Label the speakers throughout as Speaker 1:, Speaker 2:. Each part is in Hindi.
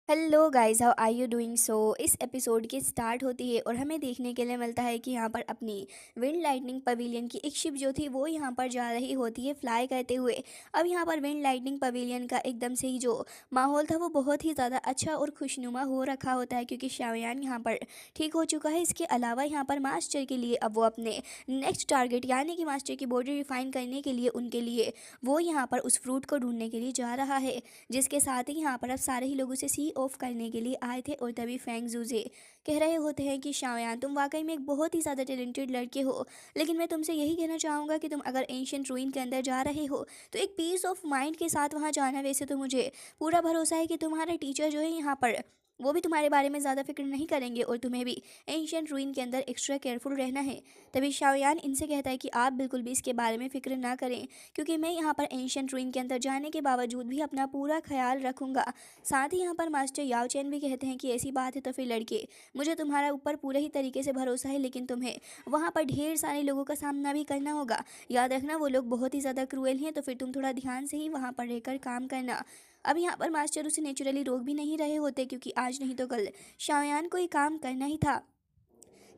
Speaker 1: Hello guys, how are you doing. इस एपिसोड की स्टार्ट होती है और हमें देखने के लिए मिलता है कि यहाँ पर अपनी विंड लाइटनिंग पवेलियन की एक शिप जो थी वो यहाँ पर जा रही होती है फ्लाई करते हुए। अब यहाँ पर विंड लाइटनिंग पवेलियन का एकदम से ही जो माहौल था वो बहुत ही ज़्यादा अच्छा और खुशनुमा हो रखा होता है, क्योंकि शाओयान यहाँ पर ठीक हो चुका है। इसके अलावा यहाँ पर मास्टर के लिए अब वो अपने नेक्स्ट टारगेट यानी कि मास्टर की बॉडी रिफाइन करने के लिए उनके लिए वो यहाँ पर उस फ्रूट को ढूंढने के लिए जा रहा है, जिसके साथ ही यहाँ पर अब सारे ही लोग उसे सी ऑफ करने के लिए आए थे। और तभी फेंग जूजे कह रहे होते हैं कि शाओयान, तुम वाकई में एक बहुत ही ज़्यादा टैलेंटेड लड़के हो, लेकिन मैं तुमसे यही कहना चाहूँगा कि तुम अगर एंशियंट रूइन के अंदर जा रहे हो तो एक पीस ऑफ माइंड के साथ वहाँ जाना। वैसे तो मुझे पूरा भरोसा है कि तुम्हारे टीचर जो है यहाँ पर वो भी तुम्हारे बारे में ज़्यादा फिक्र नहीं करेंगे और तुम्हें भी एंशियंट रूइन के अंदर एक्स्ट्रा केयरफुल रहना है। तभी शाओयान इनसे कहता है कि आप बिल्कुल भी इसके बारे में फ़िक्र ना करें, क्योंकि मैं यहाँ पर एंशियंट रूइन के अंदर जाने के बावजूद भी अपना पूरा ख्याल रखूंगा। साथ ही यहाँ पर मास्टर याओ चैन भी कहते हैं कि ऐसी बात है तो फिर लड़के, मुझे तुम्हारा ऊपर पूरे ही तरीके से भरोसा है, लेकिन तुम्हें वहाँ पर ढेर सारे लोगों का सामना भी करना होगा। याद रखना वो लोग बहुत ही ज़्यादा क्रूएल हैं, तो फिर तुम थोड़ा ध्यान से ही वहाँ पर रहकर काम करना। अब यहाँ पर मास्टर उसे नेचुरली रोक भी नहीं रहे होते, क्योंकि आज नहीं तो कल शाओयान को ही काम करना ही था।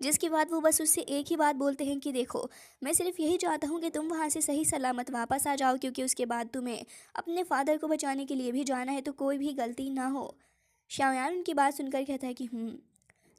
Speaker 1: जिसके बाद वो बस उससे एक ही बात बोलते हैं कि देखो, मैं सिर्फ यही चाहता हूँ कि तुम वहाँ से सही सलामत वापस आ जाओ, क्योंकि उसके बाद तुम्हें अपने फादर को बचाने के लिए भी जाना है, तो कोई भी गलती ना हो। शाओयान उनकी बात सुनकर कहता है कि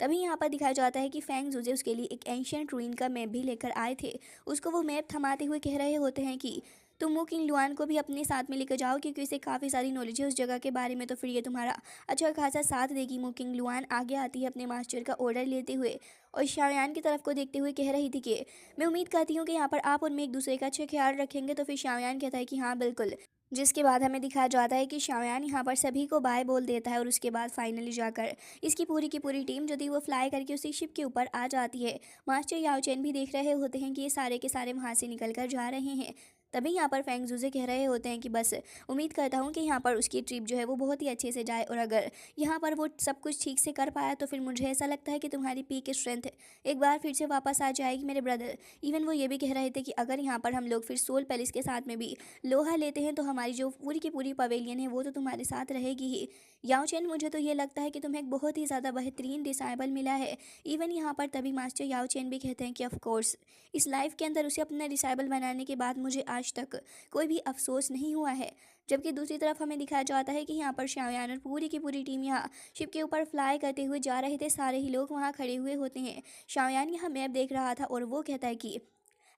Speaker 1: तभी यहाँ पर दिखाया जाता है कि फेंग जूजे उसके लिए एक एंशियंट रूइन का मैप भी लेकर आए थे। उसको वो मैप थमाते हुए कह रहे होते हैं कि तुम वो किंग लुआन को भी अपने साथ में लेकर जाओ, क्योंकि उसे काफ़ी सारी नॉलेज है उस जगह के बारे में, तो फिर ये तुम्हारा अच्छा खासा साथ देगी। वो किंग लुआन आगे आती है अपने मास्टर का ऑर्डर लेते हुए और शाओयान की तरफ को देखते हुए कह रही थी कि मैं उम्मीद करती हूँ कि यहाँ पर आप उनमें एक दूसरे का अच्छा ख्याल रखेंगे। तो फिर शाओयान कहता है कि हाँ बिल्कुल। जिसके बाद हमें दिखाया जाता है कि शाओयान यहाँ पर सभी को बाय बोल देता है और उसके बाद फाइनली जाकर इसकी पूरी की पूरी टीम जो थी वो फ्लाई करके उसी शिप के ऊपर आ जाती है। मास्टर याओ चैन भी देख रहे होते हैं कि ये सारे के सारे वहाँ से निकल कर जा रहे हैं। तभी यहाँ पर फेंग जूजे कह रहे होते हैं कि बस उम्मीद करता हूँ कि यहाँ पर उसकी ट्रिप जो है वो बहुत ही अच्छे से जाए, और अगर यहाँ पर वो सब कुछ ठीक से कर पाया तो फिर मुझे ऐसा लगता है कि तुम्हारी पीक स्ट्रेंथ एक बार फिर से वापस आ जाएगी मेरे ब्रदर। इवन वो ये भी कह रहे थे कि अगर यहाँ पर हम लोग फिर सोल पैलेस के साथ में भी लोहा लेते हैं तो हमारी जो पूरी की पूरी पवेलियन है वो तो तुम्हारे साथ रहेगी ही। याओ चैन, मुझे तो ये लगता है कि तुम्हें एक बहुत ही ज़्यादा बेहतरीन डिसाइबल मिला है। इवन यहाँ पर तभी मास्टर याओ चैन भी कहते हैं कि ऑफ कोर्स इस लाइफ के अंदर उसे अपना डिसाइबल बनाने के बाद मुझे आज तक कोई भी अफसोस नहीं हुआ है। जबकि दूसरी तरफ हमें दिखाया जाता है कि यहाँ पर शाओयान और पूरी की पूरी टीम यहाँ शिप के ऊपर फ्लाई करते हुए जा रहे थे। सारे ही लोग वहाँ खड़े हुए होते हैं। शाओयान यहाँ मैप देख रहा था और वो कहता है कि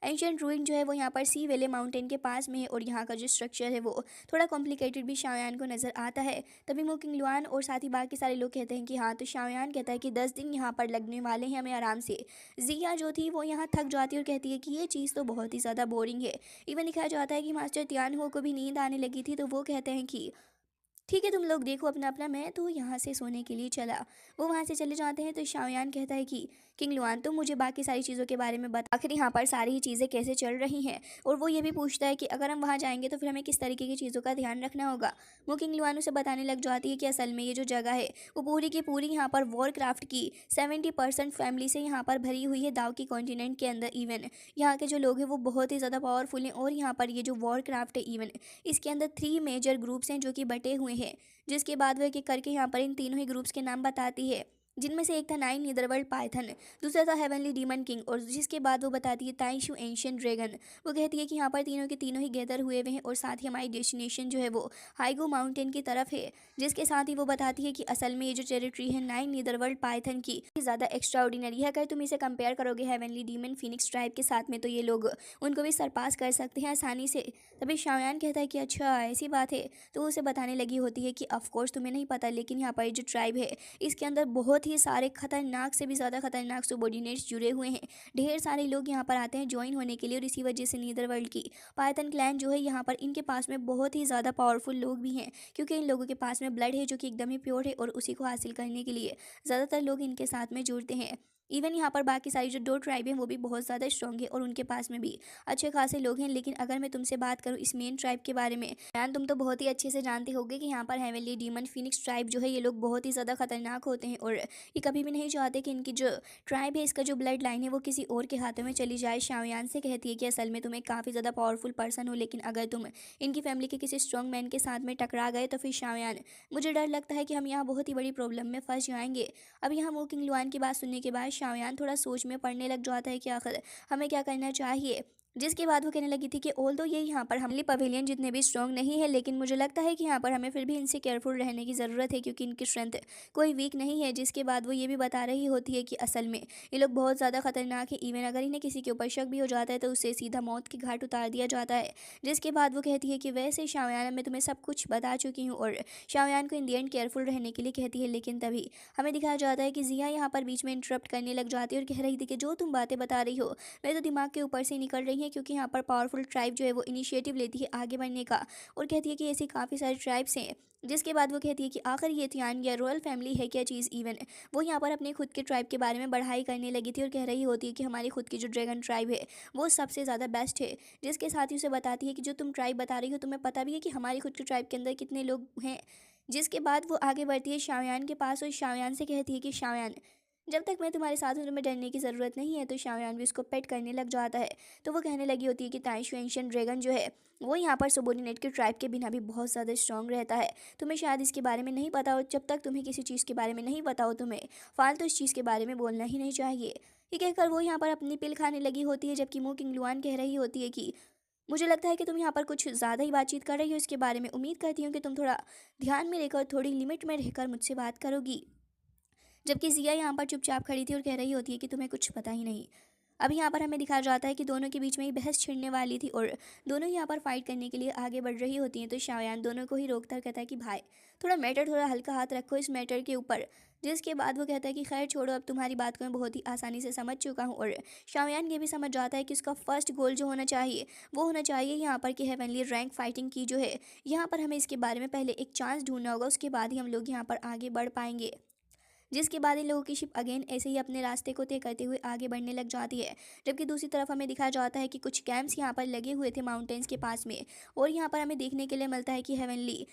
Speaker 1: एंशियंट रूइन जो है वो यहाँ पर सी वेले माउंटेन के पास में है, और यहाँ का जो स्ट्रक्चर है वो थोड़ा कॉम्प्लिकेटेड भी शाओयान को नज़र आता है। तभी मुकिंग लुआन और साथ ही बाकी सारे लोग कहते हैं कि हाँ, तो शाओयान कहता है कि 10 दिन यहाँ पर लगने वाले हैं हमें आराम से। जिया जो थी वो यहाँ थक जाती है और कहती है कि ये चीज़ तो बहुत ही ज़्यादा बोरिंग है। इवन दिखाया जाता है कि मास्टर तियान हो को भी नींद आने लगी थी, तो वो कहते हैं कि ठीक है, तुम लोग देखो अपना अपना, मैं तो यहाँ से सोने के लिए चला। वो वहाँ से चले जाते हैं तो शाओयान कहता है कि किंग लुआन, तुम मुझे बाकी सारी चीज़ों के बारे में बता, आखिर यहाँ पर सारी ही चीज़ें कैसे चल रही हैं। और वो ये भी पूछता है कि अगर हम वहाँ जाएंगे तो फिर हमें किस तरीके की चीज़ों का ध्यान रखना होगा। वो किंग लुआन उसे बताने लग जाती है कि असल में ये जो जगह है वो पूरी की पूरी यहाँ पर वॉर क्राफ्ट की 70% फैमिली से यहाँ पर भरी हुई है दाव की कॉन्टिनेंट के अंदर। इवन यहाँ के जो लोग हैं वो बहुत ही ज़्यादा पावरफुल हैं, और यहाँ पर ये जो वॉर क्राफ्ट है इवन इसके अंदर 3 मेजर ग्रुप्स हैं जो कि बटे हुए हैं। जिसके बाद वह एक एक करके यहाँ पर इन तीनों ही ग्रुप्स के नाम बताती है, जिनमें से एक था नाइन नीदरवर्ल्ड पाइथन, दूसरा था हेवनली डीमन किंग, और जिसके बाद वो बताती है ताइशू एंशियंट ड्रैगन। वो कहती है कि यहाँ पर तीनों के तीनों ही गैदर हुए हुए हैं, और साथ ही हमारी डेस्टिनेशन जो है वो हाइगो माउंटेन की तरफ है। जिसके साथ ही वो बताती है कि असल में ये जो टेरिटरी है नाइन नीदरवर्ल्ड पाइथन की ज़्यादा एक्स्ट्रा ऑर्डिनरी है। अगर तुम इसे कंपेयर करोगे हेवनली डीमन फिनिक्स ट्राइब के साथ में तो ये लोग उनको भी सरपास कर सकते हैं आसानी से। तभी शाओयान कहता है कि अच्छा ऐसी बात है। तो वो उसे बताने लगी होती है कि ऑफ कोर्स तुम्हें नहीं पता, लेकिन यहाँ पर जो ट्राइब है इसके अंदर बहुत ही सारे खतरनाक से भी ज़्यादा खतरनाक सबॉर्डिनेट्स जुड़े हुए हैं। ढेर सारे लोग यहाँ पर आते हैं ज्वाइन होने के लिए, और इसी वजह से नीदरवर्ल्ड की पाइथन क्लैन जो है यहाँ पर इनके पास में बहुत ही ज़्यादा पावरफुल लोग भी हैं, क्योंकि इन लोगों के पास में ब्लड है जो कि एकदम ही प्योर है, और उसी को हासिल करने के लिए ज़्यादातर लोग इनके साथ में जुड़ते हैं। इवन यहाँ पर बाकी सारी जो 2 ट्राइब हैं वो भी बहुत ज़्यादा स्ट्रॉन्ग है और उनके पास में भी अच्छे खासे लोग हैं। लेकिन अगर मैं तुमसे बात करूँ इस मेन ट्राइब के बारे में, यार तुम तो बहुत ही अच्छे से जानते होगे कि यहाँ पर हेवनली डीमन फिनिक्स ट्राइब जो है ये लोग बहुत ही ज़्यादा खतरनाक होते हैं और ये कभी भी नहीं चाहते कि इनकी जो ट्राइब है, इसका जो ब्लड लाइन है वो किसी और के हाथों में चली जाए। शाओयान से कहती है कि असल में तुम एक काफ़ी ज़्यादा पावरफुल पर्सन हो, लेकिन अगर तुम इनकी फैमिली के किसी स्ट्रॉन्ग मैन के साथ में टकरा गए तो फिर शाओयान, मुझे डर लगता है कि हम यहाँ बहुत ही बड़ी प्रॉब्लम में फंस जाएंगे। अब यहाँ वो किंग लुआन की बात सुनने के बाद शाओयान थोड़ा सोच में पड़ने लग जाता है कि आखिर हमें क्या करना चाहिए। जिसके बाद वो कहने लगी थी कि ऑल दो ये यहाँ पर हमले पवेलियन जितने भी स्ट्रॉन्ग नहीं है, लेकिन मुझे लगता है कि यहाँ पर हमें फिर भी इनसे केयरफुल रहने की ज़रूरत है क्योंकि इनकी स्ट्रेंथ कोई वीक नहीं है। जिसके बाद वो ये भी बता रही होती है कि असल में ये लोग बहुत ज़्यादा खतरनाक है। इवन अगर इन्हें किसी के ऊपर शक भी हो जाता है तो उसे सीधा मौत की घाट उतार दिया जाता है। जिसके बाद वो कहती है कि वैसे शाओयान, मैं तुम्हें सब कुछ बता चुकी हूँ, और शाओयान को इन दी एंड केयरफुल रहने के लिए कहती है। लेकिन तभी हमें दिखाया जाता है कि जिया यहाँ पर बीच में इंटरप्ट करने लग जाती है और कह रही थी कि जो तुम बातें बता रही हो मेरे तो दिमाग के ऊपर से निकल रही है, क्योंकि यहाँ पर पावरफुल ट्राइब जो है वो इनिशिएटिव लेती है आगे बढ़ने का और कहती है कि ऐसी काफ़ी सारे ट्राइब्स हैं। जिसके बाद वो कहती है कि आखिर ये थियान या रॉयल फैमिली है क्या चीज़। इवन वो यहाँ पर अपने खुद के ट्राइब के बारे में बढ़ाई करने लगी थी और कह रही होती है कि हमारी खुद की जो ड्रैगन ट्राइब है वो सबसे ज़्यादा बेस्ट है। जिसके साथ ही उसे बताती है कि जो तुम ट्राइब बता रही हो तुम्हें पता भी है कि हमारी खुद की ट्राइब के अंदर कितने लोग हैं। जिसके बाद वो आगे बढ़ती है शाओयान के पास और शाओयान से कहती है कि शाओयान, जब तक मैं तुम्हारे साथ हूँ तुम्हें डरने की ज़रूरत नहीं है। तो शाओयान भी उसको पेट करने लग जाता है। तो वो कहने लगी होती है कि ताइशु एंशियन ड्रैगन जो है वो यहाँ पर सबोर्डिनेट के ट्राइब के बिना भी बहुत ज़्यादा स्ट्रॉन्ग रहता है। तुम्हें शायद इसके बारे में नहीं पता हो, जब तक तुम्हें किसी चीज़ के बारे में नहीं पता हो तुम्हें फालतू इस चीज़ के बारे में बोलना ही नहीं चाहिए। ये कहकर वो यहाँ पर अपनी पिल खाने लगी होती है, जबकि मो किंग लुआन कह रही होती है कि मुझे लगता है कि तुम यहाँ पर कुछ ज़्यादा ही बातचीत कर रही हो इसके बारे में। उम्मीद करती हूँ कि तुम थोड़ा ध्यान में रहकर, थोड़ी लिमिट में रहकर मुझसे बात करोगी। जबकि जिया यहाँ पर चुपचाप खड़ी थी और कह रही होती है कि तुम्हें कुछ पता ही नहीं। अब यहाँ पर हमें दिखाया जाता है कि दोनों के बीच में ही बहस छिड़ने वाली थी और दोनों यहाँ पर फाइट करने के लिए आगे बढ़ रही होती हैं। तो शाओयान दोनों को ही रोकता कहता है कि भाई थोड़ा हल्का हाथ रखो इस मैटर के ऊपर। जिसके बाद वो कहता है कि खैर छोड़ो, अब तुम्हारी बात को मैं बहुत ही आसानी से समझ चुका हूँ। और शाओयान ये भी समझ जाता है कि उसका फर्स्ट गोल जो होना चाहिए वो होना चाहिए यहाँ पर कि हेवनली रैंक फाइटिंग की जो है, यहाँ पर हमें इसके बारे में पहले एक चांस ढूंढना होगा, उसके बाद ही हम लोग यहाँ पर आगे बढ़ पाएंगे। जिसके बाद इन लोगों की शिप अगेन ऐसे ही अपने रास्ते को तय करते हुए आगे बढ़ने लग जाती है। जबकि दूसरी तरफ हमें दिखाया जाता है कि कुछ कैंप्स यहाँ पर लगे हुए थे माउंटेन्स के पास में, और यहाँ पर हमें देखने के लिए मिलता है कि हेवनली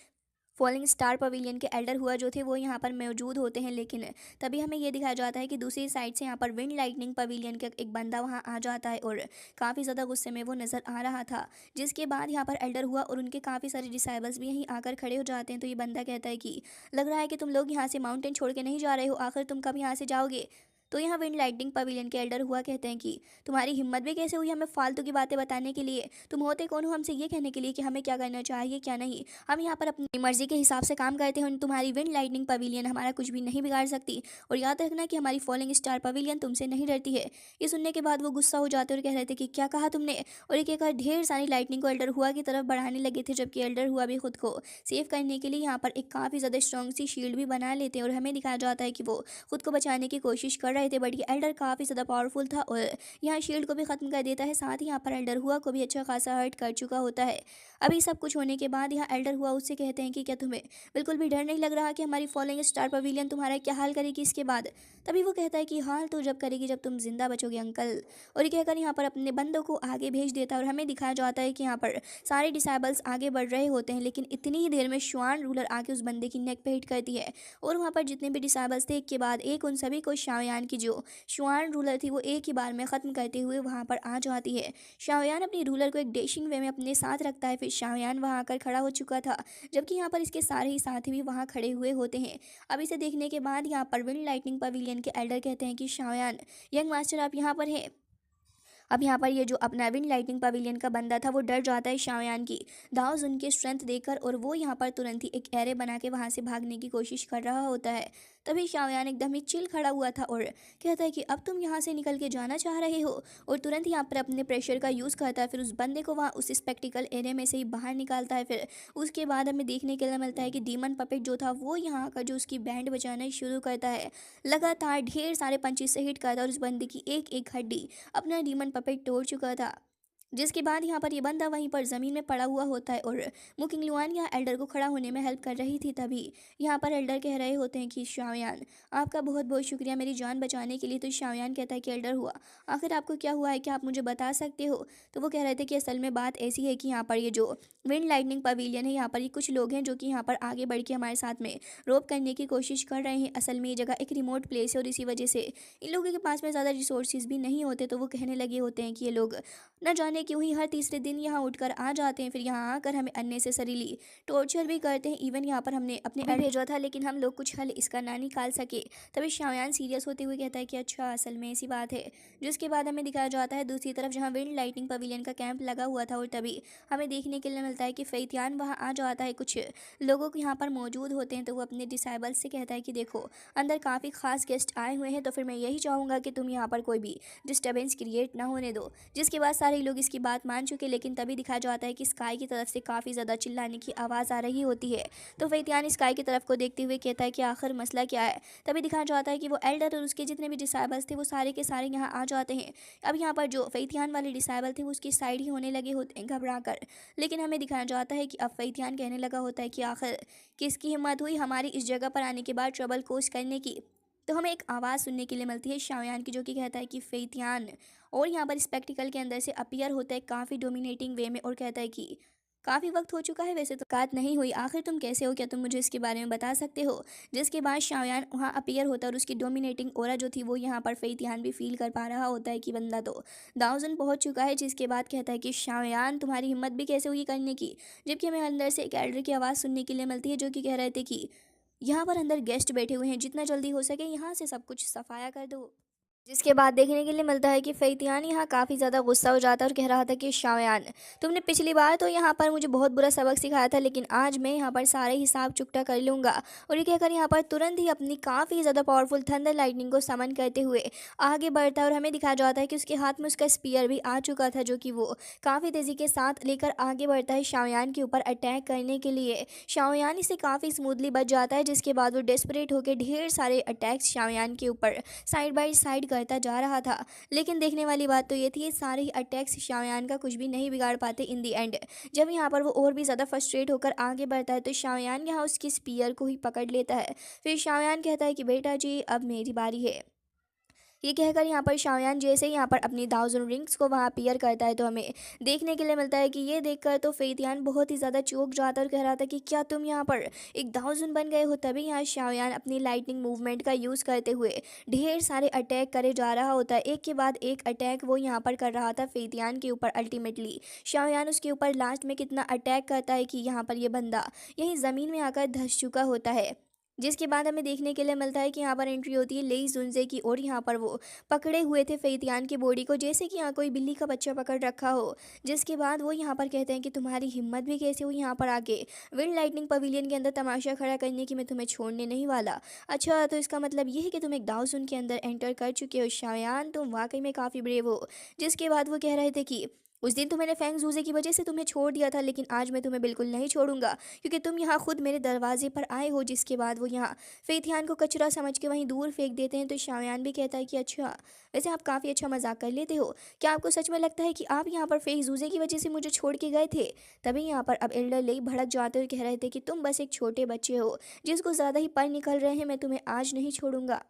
Speaker 1: फॉलिंग स्टार पवेलियन के एल्डर हुआ जो थे वो यहाँ पर मौजूद होते हैं। लेकिन तभी हमें ये दिखाया जाता है कि दूसरी साइड से यहाँ पर विंड लाइटनिंग पवेलियन का एक बंदा वहाँ आ जाता है और काफ़ी ज़्यादा गुस्से में वो नज़र आ रहा था। जिसके बाद यहाँ पर एल्डर हुआ और उनके काफ़ी सारे डिसाइबल्स भी यहीं आकर खड़े हो जाते हैं। तो ये बंदा कहता है कि लग रहा है कि तुम लोग यहाँ से माउंटेन छोड़ के नहीं जा रहे हो, आखिर तुम कब यहाँ से जाओगे। तो यहाँ विंड लाइटनिंग पवेलियन के एल्डर हुआ कहते हैं कि तुम्हारी हिम्मत भी कैसे हुई हमें फालतू की बातें बताने के लिए, तुम होते कौन हो हमसे ये कहने के लिए कि हमें क्या करना चाहिए क्या नहीं। हम यहाँ पर अपनी मर्जी के हिसाब से काम करते हैं, तुम्हारी विंड लाइटनिंग पवेलियन हमारा कुछ भी नहीं बिगाड़ सकती। और याद रखना कि हमारी फॉलिंग स्टार पवेलियन तुमसे नहीं डरती है। ये सुनने के बाद वो गुस्सा हो जाते और कह रहे थे कि क्या कहा तुमने, और एक एक ढेर सारी लाइटनिंग को एल्डर हुआ की तरफ बढ़ाने लगे थे। जबकि एल्डर हुआ भी खुद को सेव करने के लिए यहाँ पर एक काफ़ी ज़्यादा स्ट्रॉन्ग सी शील्ड भी बना लेते हैं और हमें दिखाया जाता है कि वो खुद को बचाने की कोशिश कर रहे थे। बट ये एल्डर काफ़ी ज़्यादा पावरफुल था और यहाँ शील्ड को भी ख़त्म कर देता है। साथ ही यहाँ पर एल्डर हुआ को भी अच्छा खासा हर्ट कर चुका होता है। अभी सब कुछ होने के बाद यहाँ एल्डर हुआ उससे कहते हैं कि क्या तुम्हें बिल्कुल भी डर नहीं लग रहा कि हमारी फॉलोइंग स्टार पवेलियन तुम्हारा क्या हाल करेगी इसके बाद। तभी वो कहता है कि हाल तो जब करेगी जब तुम जिंदा बचोगे अंकल। और ये कहकर यहाँ पर अपने बंदों को आगे भेज देता है और हमें दिखाया जाता है कि यहाँ पर सारे डिसाइबल्स आगे बढ़ रहे होते हैं। लेकिन इतनी ही देर में श्वान रूलर आके उस बंदे की नेक पे हिट करती है और वहाँ पर जितने भी डिसाइबल्स थे एक के बाद एक उन सभी को शाओयान की जो श्वान रूलर थी वो एक ही बार में ख़त्म करते हुए वहाँ पर आ जाती है। शाओयान अपनी रूलर को एक डैशिंग वे में अपने साथ रखता है। फिर शाओयान वहाँ आकर खड़ा हो चुका था, जबकि यहाँ पर इसके सारे ही साथी भी वहाँ खड़े हुए होते हैं। अब इसे देखने के बाद यहाँ पर विंड लाइटनिंग पवेलियन के एल्डर कहते हैं कि शाओयान यंग मास्टर आप यहाँ पर हैं। अब यहाँ पर ये जो अपना विंड लाइटनिंग पवेलियन का बंदा था वो डर जाता है शाओयान की दाव उनकी स्ट्रेंथ देखकर और वो यहाँ पर तुरंत ही एक एरे बना के वहाँ से भागने की कोशिश कर रहा होता है। तभी शाओयान एकदम ही चिल खड़ा हुआ था और कहता है कि अब तुम यहाँ से निकल के जाना चाह रहे हो, और तुरंत यहाँ पर अपने प्रेशर का यूज़ करता है। फिर उस बंदे को वहाँ उस स्पेक्टिकल एरिया में से ही बाहर निकालता है। फिर उसके बाद हमें देखने के लिए मिलता है कि डीमन पपेट जो था वो यहाँ आकर जो उसकी बैंड बजाना शुरू करता है, लगातार ढेर सारे पंचेस से हिट करता है और उस बंदे की एक एक हड्डी अपना डीमन पपेट तोड़ चुका था। जिसके बाद यहाँ पर ये बंदा वहीं पर ज़मीन में पड़ा हुआ होता है और मुकिंग लुआन यहाँ एल्डर को खड़ा होने में हेल्प कर रही थी। तभी यहाँ पर एल्डर कह रहे होते हैं कि शाओयान, आपका बहुत बहुत शुक्रिया मेरी जान बचाने के लिए। तो शाओयान कहता है कि एल्डर हुआ, आखिर आपको क्या हुआ है, क्या आप मुझे बता सकते हो? तो वो कह रहे थे कि असल में बात ऐसी है कि यहाँ पर ये जो विंड लाइटनिंग पवेलियन है, यहाँ पर ये कुछ लोग हैं जो कि यहाँ पर आगे बढ़ के हमारे साथ में रोप करने की कोशिश कर रहे हैं। असल में ये जगह एक रिमोट प्लेस है और इसी वजह से इन लोगों के पास में ज़्यादा रिसोर्सेज भी नहीं होते। तो वो कहने लगे होते हैं कि ये लोग न जाने क्यों ही हर तीसरे दिन यहाँ उठकर आ जाते हैं, फिर यहाँ आकर हमें अननेसेसरीली टॉर्चर भी करते हैं। इवन यहाँ पर हमने अपने भी भेजा था लेकिन हम लोग कुछ हल इसका ना निकाल सके। तभी शाओयान सीरियस होते हुए कहता है कि अच्छा असल में ऐसी बात है। जिसके बाद हमें दिखाया जाता है दूसरी तरफ जहाँ विंड लाइटिंग पवेलियन का कैंप लगा हुआ था और तभी हमें देखने के लिए मिलता है कि फेतियान वहाँ आ जाता है। कुछ लोगों को यहाँ पर मौजूद होते हैं तो वो अपने डिसाइबल से कहता है कि देखो अंदर काफ़ी खास गेस्ट आए हुए हैं, तो फिर मैं यही चाहूँगा कि तुम यहाँ पर कोई भी डिस्टर्बेंस क्रिएट ना होने दो। जिसके बाद सारे लोग इसकी बात मान चुके, लेकिन तभी दिखाया जाता है कि स्काई की तरफ से काफ़ी ज़्यादा चिल्लाने की आवाज़ आ रही होती है। तो फैतियान स्काई की तरफ को देखते हुए कहता है कि आखिर मसला क्या है। तभी दिखाया जाता है कि वो एल्डर और उसके जितने भी डिसाइबल्स थे वो सारे के सारे यहाँ आ जाते हैं। अब यहाँ पर जो फैतियान वाले डिसाइबल थे वो उसकी साइड ही होने लगे होते हैं घबरा कर। लेकिन हमें दिखाया जाता है कि अब फैतियान कहने लगा होता है कि आखिर किसकी हिम्मत हुई हमारी इस जगह पर आने के बाद ट्रबल कोस करने की। तो हमें एक आवाज़ सुनने के लिए मिलती है शाओयान की, जो कि कहता है कि फैतियान, और यहाँ पर स्पेक्टिकल के अंदर से अपीयर होता है काफ़ी डोमिनेटिंग वे में और कहता है कि काफ़ी वक्त हो चुका है, वैसे तो बात नहीं हुई, आखिर तुम कैसे हो, क्या तुम मुझे इसके बारे में बता सकते हो? जिसके बाद शाओयान वहाँ अपीयर होता है और उसकी डोमिनेटिंग ओरा जो थी वो यहाँ पर फैतियान भी फील कर पा रहा होता है कि बंदा तो दाउजन पहुँच चुका है। जिसके बाद कहता है कि शाओयान तुम्हारी हिम्मत भी कैसे हुई करने की। जबकि हमें अंदर से एक एल्डर की आवाज़ सुनने के लिए मिलती है जो कि कह रहे थे कि यहाँ पर अंदर गेस्ट बैठे हुए हैं, जितना जल्दी हो सके यहाँ से सब कुछ सफाया कर दो। जिसके बाद देखने के लिए मिलता है कि फैतियान यहाँ काफ़ी ज़्यादा गुस्सा हो जाता है और कह रहा था कि शाओयान, तुमने पिछली बार तो यहाँ पर मुझे बहुत बुरा सबक सिखाया था, लेकिन आज मैं यहाँ पर सारे हिसाब चुकता कर लूँगा। और ये कहकर यहाँ पर तुरंत ही अपनी काफ़ी ज़्यादा पावरफुल थंडर लाइटनिंग को समन करते हुए आगे बढ़ता है। और हमें दिखाया जाता है कि उसके हाथ में उसका स्पीयर भी आ चुका था, जो कि वो काफ़ी तेज़ी के साथ लेकर आगे बढ़ता है शाओयान के ऊपर अटैक करने के लिए। शाओयान इसे काफ़ी स्मूथली बच जाता है, जिसके बाद वो डेस्परेट होकर ढेर सारे अटैक्स शाओयान के ऊपर साइड बाय साइड करता जा रहा था। लेकिन देखने वाली बात तो ये थी, ये सारे ही अटैक्स शाओयान का कुछ भी नहीं बिगाड़ पाते इन दी एंड। जब यहाँ पर वो और भी ज़्यादा फ्रस्ट्रेट होकर आगे बढ़ता है तो शाओयान यहाँ उसकी स्पीयर को ही पकड़ लेता है। फिर शाओयान कहता है कि बेटा जी अब मेरी बारी है। ये कहकर यहाँ पर शाओयान जैसे ही यहाँ पर अपनी थाउजेंड रिंग्स को वहाँ अपीयर करता है तो हमें देखने के लिए मिलता है कि ये देखकर तो फैतियान बहुत ही ज़्यादा चौंक जाता है और कह रहा था कि क्या तुम यहाँ पर एक थाउजेंड बन गए हो। तभी यहाँ शाओयान अपनी लाइटनिंग मूवमेंट का यूज़ करते हुए ढेर सारे अटैक करे जा रहा होता है। एक के बाद एक अटैक वो यहाँ पर कर रहा था फैतियान के ऊपर। अल्टीमेटली शाओयान उसके ऊपर लास्ट में कितना अटैक करता है कि यहाँ पर ये बंदा यहीं ज़मीन में आकर धंस चुका होता है। जिसके बाद हमें देखने के लिए मिलता है कि यहाँ पर एंट्री होती है लेई जुनजे की, और यहाँ पर वो पकड़े हुए थे फैतियान की बॉडी को, जैसे कि यहाँ कोई बिल्ली का बच्चा पकड़ रखा हो। जिसके बाद वो यहाँ पर कहते हैं कि तुम्हारी हिम्मत भी कैसे हुई यहाँ पर आके विंड लाइटनिंग पवेलियन के अंदर तमाशा खड़ा करने की, मैं तुम्हें छोड़ने नहीं वाला। अच्छा तो इसका मतलब ये है कि तुम एक दाउजुन के अंदर एंटर कर चुके हो। शायान तुम वाकई में काफ़ी ब्रेव हो। जिसके बाद वो कह रहे थे कि उस दिन तो मैंने फैंग जूजे की वजह से तुम्हें छोड़ दिया था, लेकिन आज मैं तुम्हें बिल्कुल नहीं छोड़ूंगा क्योंकि तुम यहाँ खुद मेरे दरवाजे पर आए हो। जिसके बाद वो यहाँ फैतियान को कचरा समझ के वहीं दूर फेंक देते हैं। तो शायान भी कहता है कि अच्छा वैसे आप काफ़ी अच्छा मजाक कर लेते हो, क्या आपको सच में लगता है कि आप यहाँ पर फैंग जूजे की वजह से मुझे छोड़ के गए थे? तभी यहाँ पर अब एल्डर लेई भड़क जाते हुए कह रहे थे कि तुम बस एक छोटे बच्चे हो जिसको ज़्यादा ही पर निकल रहे हैं, मैं तुम्हें आज नहीं छोड़ूंगा।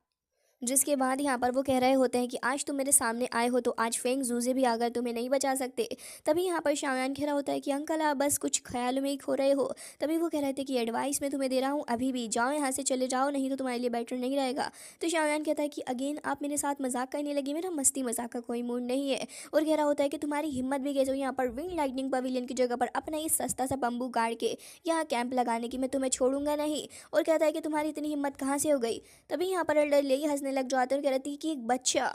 Speaker 1: जिसके बाद यहाँ पर वो कह रहे होते हैं कि आज तुम मेरे सामने आए हो तो आज फेंग जूजे भी आकर तुम्हें नहीं बचा सकते। तभी यहाँ पर शाओयान कह रहा होता है कि अंकल आप बस कुछ ख्यालों में ही खो रहे हो। तभी वो कह रहे थे कि एडवाइस मैं तुम्हें दे रहा हूँ, अभी भी जाओ यहाँ से, चले जाओ, नहीं तो तुम्हारे लिए बेटर नहीं रहेगा। तो शाओयान कहता है कि अगेन आप मेरे साथ मजाक करने लगी, मेरा मस्ती मजाक का कोई मूड नहीं है। और कह रहा होता है कि तुम्हारी हिम्मत भी कैसे हुई यहाँ पर विंड लाइटनिंग पवेलियन की जगह पर अपना ये सस्ता सा बम्बू गाड़ के यहाँ कैंप लगाने की, मैं तुम्हें छोड़ूंगा नहीं। और कहता है कि तुम्हारी इतनी हिम्मत कहाँ से हो गई। तभी यहाँ पर एल्डर लेई हंसने लग जाते हैं और कहती है कि एक बच्चा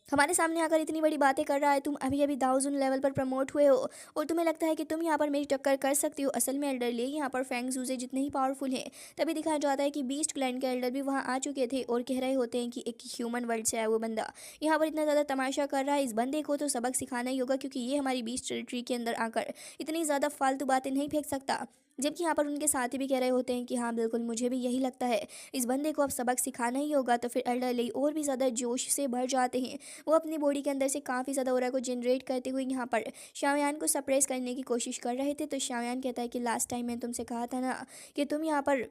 Speaker 1: हमारे सामने आकर इतनी बड़ी बातें कर रहा है, तुम अभी अभी दाउजुन लेवल पर प्रमोट हुए हो और तुम्हें लगता है कि तुम यहाँ पर मेरी टक्कर कर सकती हो। असल में एल्डर ले यहाँ पर फैंग जूजे जितने ही पावरफुल हैं। तभी दिखाया जाता है कि बीस्ट क्लैन के एल्डर भी वहाँ आ चुके थे और कह रहे होते हैं कि एक ह्यूमन वर्ल्ड से आया वो बंदा यहाँ पर इतना ज़्यादा तमाशा कर रहा है, इस बंदे को तो सबक सिखाना ही होगा क्योंकि ये हमारी बीस्ट टेरिटरी के अंदर आकर इतनी ज़्यादा फालतू बातें नहीं फेंक सकता। जबकि यहाँ पर उनके साथी भी कह रहे होते हैं कि हाँ बिल्कुल, मुझे भी यही लगता है, इस बंदे को अब सबक सिखाना ही होगा। तो फिर एल्डर लेई और भी ज़्यादा जोश से भर जाते हैं। वो अपनी बॉडी के अंदर से काफ़ी ज़्यादा ऑरा को जनरेट करते हुए यहाँ पर शाओयान को सप्रेस करने की कोशिश कर रहे थे। तो शाओयान कहता है कि लास्ट टाइम मैंने तुमसे कहा था ना कि तुम यहाँ पर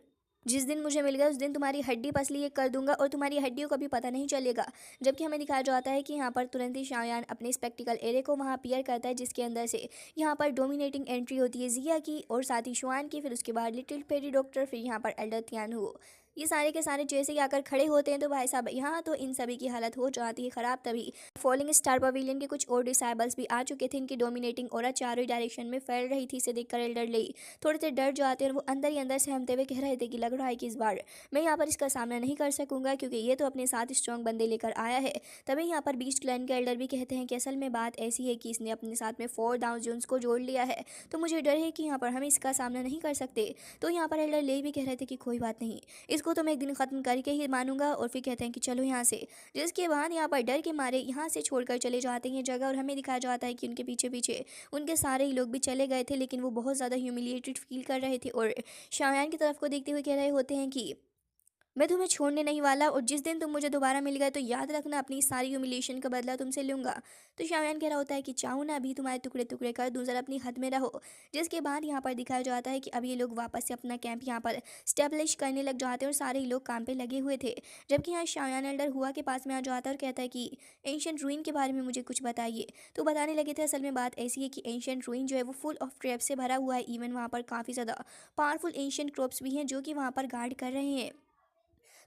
Speaker 1: जिस दिन मुझे मिल गया उस दिन तुम्हारी हड्डी पसली ये कर दूंगा और तुम्हारी हड्डियों का भी पता नहीं चलेगा। जबकि हमें दिखाया जाता है कि यहाँ पर तुरंत ही शाओयान अपने स्पेक्टिकल एरे को वहाँ अपीयर करता है, जिसके अंदर से यहाँ पर डोमिनेटिंग एंट्री होती है जिया की और साथ ही शुआन की। फिर उसके बाद लिटिल फेरी डॉक्टर, फिर यहाँ पर एल्डर थियान, ये सारे के सारे जैसे ही आकर खड़े होते हैं तो भाई साहब यहाँ तो इन सभी की हालत हो जाती है ख़राब। तभी फॉलिंग स्टार पवेलियन के कुछ और डिसाइबल्स भी आ चुके थे। इनकी डोमिनेटिंग ऑरा चारों ही डायरेक्शन में फैल रही थी। इसे देखकर एल्डर लेई थोड़े से डर जाते हैं और वो अंदर ही अंदर सहमते हुए कह रहे थे कि लग रहा है कि इस बार मैं यहाँ पर इसका सामना नहीं कर सकूंगा, क्योंकि ये तो अपने साथ स्ट्रॉन्ग बंदे लेकर आया है। तभी यहाँ पर बीस्ट क्लैन के एल्डर भी कहते हैं कि असल में बात ऐसी है कि इसने अपने साथ में 4 डाउन जोन्स को जोड़ लिया है, तो मुझे डर है कि यहाँ पर हम इसका सामना नहीं कर सकते। तो यहाँ पर एल्डर ले भी कह रहे थे कि कोई बात नहीं, इसको तो मैं एक दिन ख़त्म करके ही मानूंगा। और फिर कहते हैं कि चलो यहाँ से, जिसके बाद यहाँ पर डर के मारे यहाँ से छोड़कर चले जाते हैं जगह। और हमें दिखाया जाता है कि उनके पीछे पीछे उनके सारे ही लोग भी चले गए थे, लेकिन वो बहुत ज़्यादा ह्यूमिलिएटेड फील कर रहे थे और शायान की तरफ को देखते हुए कह रहे होते हैं कि मैं तुम्हें छोड़ने नहीं वाला, और जिस दिन तुम मुझे दोबारा मिल गए तो याद रखना अपनी इस सारी ह्यूमिलिएशन का बदला तुमसे लूंगा। तो शायान कह रहा होता है कि चाहूँ ना अभी तुम्हारे टुकड़े टुकड़े कर दूँ, ज़रा अपनी हद में रहो। जिसके बाद यहाँ पर दिखाया जाता है कि अब ये लोग वापस से अपना कैंप यहाँ पर स्टेब्लिश करने लग जाते हैं और सारे ही लोग काम पे लगे हुए थे। जबकि यहाँ शायान एल्डर हुआ के पास में आ जाता है और कहता है कि एंशियंट रूइन के बारे में मुझे कुछ बताइए। तो बताने लगे थे असल में बात ऐसी है कि एंशियंट रूइन जो है वो फुल ऑफ ट्रैप से भरा हुआ है। इवन वहाँ पर काफ़ी ज़्यादा पावरफुल एंशियंट क्रॉप्स भी हैं जो कि वहाँ पर गार्ड कर रहे हैं।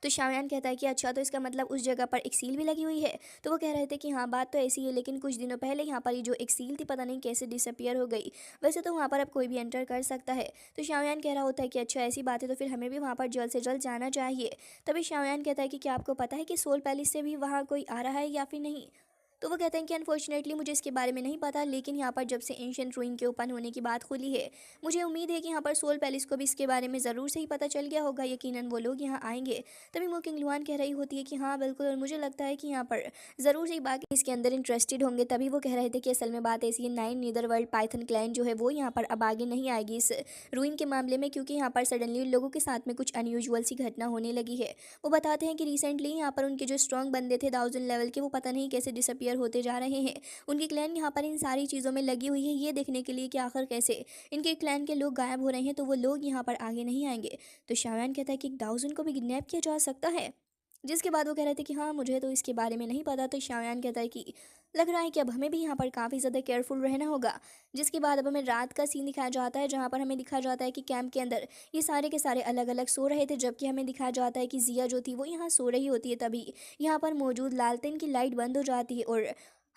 Speaker 1: तो शायान कहता है कि अच्छा, तो इसका मतलब उस जगह पर एक सील भी लगी हुई है। तो वो कह रहे थे कि हाँ बात तो ऐसी है, लेकिन कुछ दिनों पहले यहाँ पर ये जो एक सील थी पता नहीं कैसे डिसअपियर हो गई। वैसे तो वहाँ पर अब कोई भी एंटर कर सकता है। तो शायान कह रहा होता है कि अच्छा ऐसी बात है तो फिर हमें भी वहाँ पर जल्द से जल्द जाना चाहिए। तभी शायान कहता है कि क्या आपको पता है कि सोल पैलेस से भी वहाँ कोई आ रहा है या फिर नहीं। तो वो कहते हैं कि अनफॉर्चुनेटली मुझे इसके बारे में नहीं पता, लेकिन यहाँ पर जब से एंशियंट रूइन के ओपन होने की बात खुली है, मुझे उम्मीद है कि यहाँ पर सोल पैलेस को भी इसके बारे में ज़रूर से ही पता चल गया होगा। यकीनन वो लोग यहाँ आएंगे। तभी मोकिंग लुआन कह रही होती है कि हाँ बिल्कुल, और मुझे लगता है कि यहाँ पर ज़रूर से ही बाकी इसके अंदर इंटरेस्टेड होंगे। तभी वो कह रहे थे कि असल में बात ऐसी है, 9 नीदर वर्ल्ड पाइथन क्लैन जो है वो यहाँ पर अब आगे नहीं आएगी इस रूइन के मामले में, क्योंकि यहाँ पर सडनली उन लोगों के साथ में कुछ अनयूजुअल सी घटना होने लगी है। वो बताते हैं कि रिसेंटली यहाँ पर उनके जो स्ट्रॉन्ग बंदे थे 1000 लेवल के, वो पता नहीं कैसे डिसअपियर होते जा रहे हैं। उनकी क्लैन यहाँ पर इन सारी चीज़ों में लगी हुई है ये देखने के लिए कि आखिर कैसे इनके क्लैन के लोग गायब हो रहे हैं, तो वो लोग यहाँ पर आगे नहीं आएंगे। तो शायान कहता है कि 1000 को भी किडनैप किया जा सकता है। जिसके बाद वो कह रहे थे कि हाँ मुझे तो इसके बारे में नहीं पता। तो शायान कहता है कि लग रहा है कि अब हमें भी यहाँ पर काफ़ी ज़्यादा केयरफुल रहना होगा। जिसके बाद अब हमें रात का सीन दिखाया जाता है, जहाँ पर हमें दिखाया जाता है कि कैंप के अंदर ये सारे के सारे अलग अलग सो रहे थे, जबकि हमें दिखाया जाता है कि जिया जो थी वो यहाँ सो रही होती है। तभी यहाँ पर मौजूद लालटेन की लाइट बंद हो जाती है और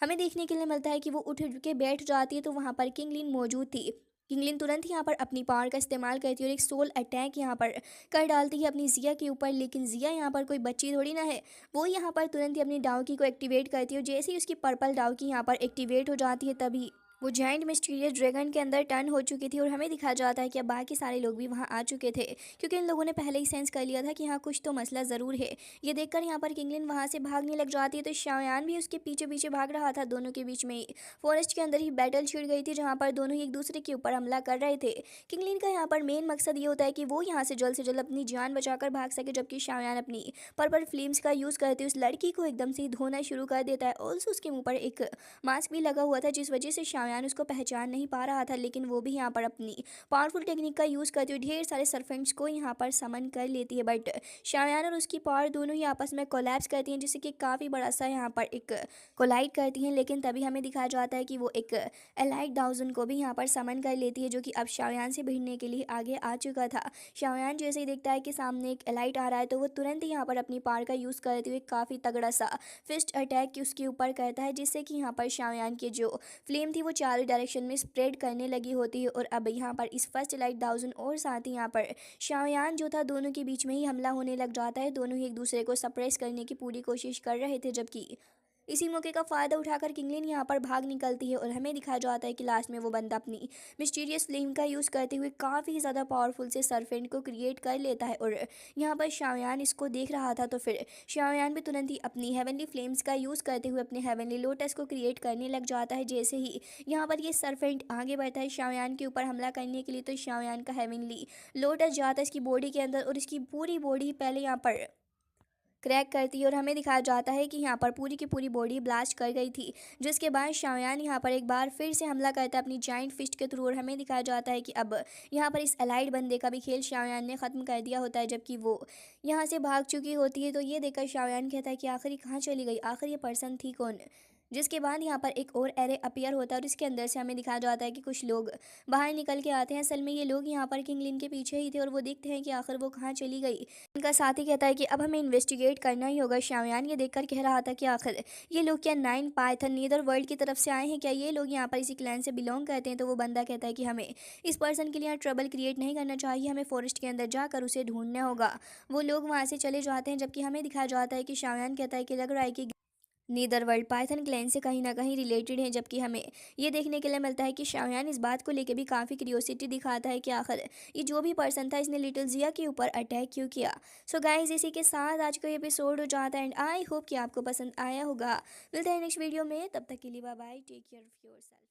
Speaker 1: हमें देखने के लिए मिलता है कि वो उठ उठ के बैठ जाती है। तो वहाँ पर किंगलिन मौजूद थी। किंगलिन तुरंत ही यहाँ पर अपनी पावर का इस्तेमाल करती है और एक सोल अटैक यहाँ पर कर डालती है अपनी जिया के ऊपर। लेकिन जिया यहाँ पर कोई बच्ची थोड़ी ना है, वो यहाँ पर तुरंत ही अपनी डाउकी को एक्टिवेट करती है और जैसे ही उसकी पर्पल डाउकी यहाँ पर एक्टिवेट हो जाती है, तभी वो जाइंट मिस्टीरियस ड्रैगन के अंदर टर्न हो चुकी थी। और हमें दिखाया जाता है कि अब बाकी सारे लोग भी वहाँ आ चुके थे, क्योंकि इन लोगों ने पहले ही सेंस कर लिया था कि हाँ कुछ तो मसला ज़रूर है। ये देखकर यहाँ पर किंगलिन वहाँ से भागने लग जाती है, तो शायान भी उसके पीछे पीछे भाग रहा था। दोनों के बीच में ही फॉरेस्ट के अंदर ही बैटल छिड़ गई थी, जहाँ पर दोनों ही एक दूसरे के ऊपर हमला कर रहे थे। किंगलिन का यहाँ पर मेन मकसद ये होता है कि वो यहाँ से जल्द अपनी जान बचाकर भाग सके, जबकि शायान अपनी पर्पल फ्लेम्स का यूज़ करते उस लड़की को एकदम से ही धोना शुरू कर देता है। ऑल्सो उसके मुंह पर एक मास्क भी लगा हुआ था, जिस वजह से शायान उसको पहचान नहीं पा रहा था। लेकिन वो भी यहाँ पर अपनी पावरफुल टेक्निक का यूज़ करते हुए ढेर सारे सर्फेंट्स को यहाँ पर समन कर लेती है। बट शायान और उसकी पावर दोनों ही आपस में कोलैप्स करती हैं, जिससे कि काफ़ी बड़ा सा यहाँ पर एक कोलाइड करती हैं। लेकिन तभी हमें दिखाया जाता है कि वो एक एलाइट 1000 को भी यहाँ पर समन कर लेती है, जो कि अब शायान से भिड़ने के लिए आगे आ चुका था। शायान जैसे ही देखता है कि सामने एक एलाइट आ रहा है, तो वो तुरंत ही यहाँ पर अपनी पावर का यूज़ करते हुए काफ़ी तगड़ा सा फिस्ट अटैक उसके ऊपर करता है, जिससे कि यहाँ पर शायान की जो फ्लेम थी वो चारों डायरेक्शन में स्प्रेड करने लगी होती है। और अब यहाँ पर इस फर्स्ट लाइट 1000 और साथ ही यहाँ पर शायान जो था, दोनों के बीच में ही हमला होने लग जाता है। दोनों ही एक दूसरे को सप्रेस करने की पूरी कोशिश कर रहे थे, जबकि इसी मौके का फ़ायदा उठाकर किंगलिन यहाँ पर भाग निकलती है और हमें दिखाया जाता है कि लास्ट में वो बंदा अपनी मिस्टीरियस फ्लेम का यूज़ करते हुए काफ़ी ज़्यादा पावरफुल से सरफेंट को क्रिएट कर लेता है। और यहाँ पर शाओयान इसको देख रहा था, तो फिर शाओयान भी तुरंत ही अपनी हेवनली फ्लेम्स का यूज़ करते हुए अपने हेवनली लोटस को क्रिएट करने लग जाता है। जैसे ही यहाँ पर ये सरफेंट आगे बढ़ता है शाओयान के ऊपर हमला करने के लिए, तो शाओयान का हेवनली लोटस जाता है इसकी बॉडी के अंदर और इसकी पूरी बॉडी पहले यहाँ पर क्रैक करती है और हमें दिखाया जाता है कि यहाँ पर पूरी की पूरी बॉडी ब्लास्ट कर गई थी। जिसके बाद शाओयान यहाँ पर एक बार फिर से हमला करता है अपनी जाइंट फिस्ट के थ्रू और हमें दिखाया जाता है कि अब यहाँ पर इस अलाइड बंदे का भी खेल शाओयान ने ख़त्म कर दिया होता है, जबकि वो यहाँ से भाग चुकी होती है। तो ये देखकर शाओयान कहता है कि आखिर ये कहाँ चली गई, आखिर ये पर्सन थी कौन। जिसके बाद यहाँ पर एक और एरे अपीयर होता है और इसके अंदर से हमें दिखाया जाता है कि कुछ लोग बाहर निकल के आते हैं। असल में ये लोग यहाँ पर किंगलिन के पीछे ही थे और वो देखते हैं कि आखिर वो कहाँ चली गई। उनका साथी कहता है कि अब हमें इन्वेस्टिगेट करना ही होगा। शाओयान ये देखकर कह रहा था कि आखिर ये लोग क्या नाइन पाइथन नीदर वर्ल्ड की तरफ से आए हैं, क्या ये लोग यहाँ पर इसी क्लैन से बिलोंग करते हैं। तो वो बंदा कहता है कि हमें इस पर्सन के लिए यहाँ ट्रबल क्रिएट नहीं करना चाहिए, हमें फॉरेस्ट के अंदर जाकर उसे ढूंढना होगा। वो लोग वहाँ से चले जाते हैं, जबकि हमें दिखाया जाता है कि शाओयान कहता है कि लग रहा है कि नीदरवर्ल्ड पाइथन क्लैन से कहीं ना कहीं रिलेटेड है। जबकि हमें ये देखने के लिए मिलता है कि शाओयान इस बात को लेकर भी काफ़ी क्यूरियोसिटी दिखाता है कि आखिर ये जो भी पर्सन था इसने लिटिल जिया के ऊपर अटैक क्यों किया। सो गाइस, इसी के साथ आज का एपिसोड हो जाता है एंड आई होप कि आपको पसंद आया होगा। मिलते हैं नेक्स्ट वीडियो में, तब तक के लिए bye bye, take care of yourself.